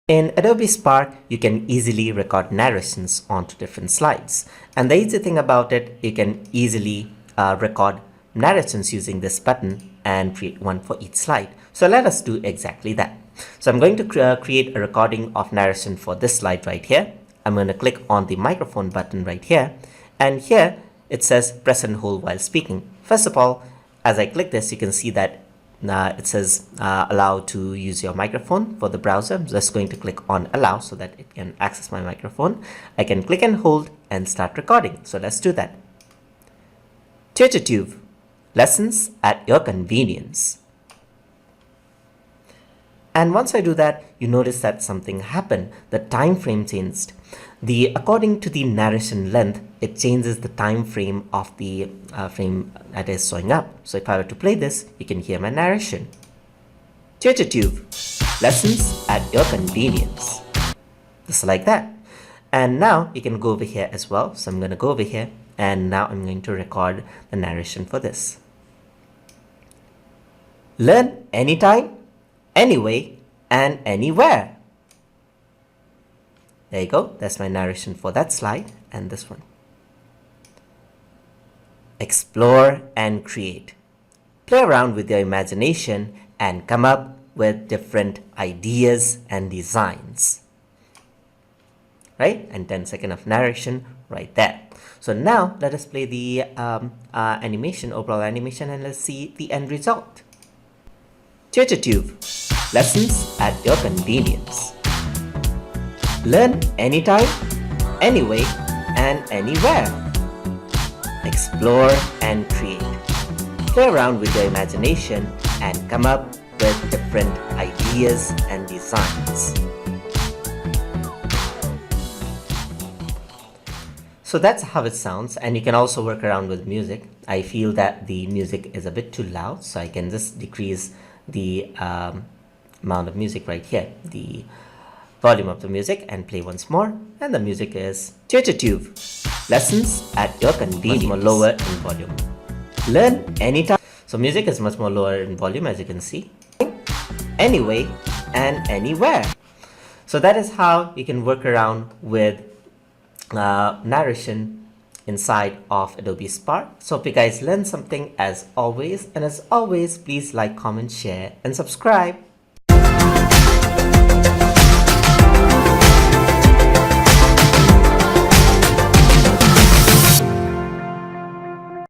In Adobe Spark, you can easily record narrations onto different slides. And the easy thing about it, you can easily record narrations using this button and create one for each slide. So let us do exactly that. So I'm going to create a recording of narration for this slide right here. I'm going to click on the microphone button right here. And here it says press and hold while speaking. First of all, as I click this, you can see that it says allow to use your microphone for the browser. I'm just going to click on allow so that it can access my microphone. I can click and hold and start recording. So let's do that. TutorTube, lessons at your convenience. And once I do that, you notice that something happened. The time frame changed. According to the narration length, it changes the time frame of the frame that is showing up. So if I were to play this, you can hear my narration. TutorTube, lessons at your convenience. Just like that. And now you can go over here as well. So I'm going to go over here and now I'm going to record the narration for this. Learn anytime, anyway, and anywhere. There you go. That's my narration for that slide and this one. Explore and create. Play around with your imagination and come up with different ideas and designs. Right? And 10 seconds of narration right there. So now let us play the animation, overall animation, and let's see the end result. TutorTube, lessons at your convenience. Learn anytime, anyway, and anywhere. Explore and create. Play around with your imagination and come up with different ideas and designs. So that's how it sounds, and you can also work around with music. I feel that the music is a bit too loud, so I can just decrease the amount of music right here, the volume of the music, and play once more. And the music is TutorTube, lessons at your convenience. Much more lower in volume. Learn anytime. So music is much more lower in volume, as you can see. Anyway and anywhere. So that is how you can work around with narration inside of Adobe Spark. So hope you guys learned something as always. And as always, please like, comment, share, and subscribe.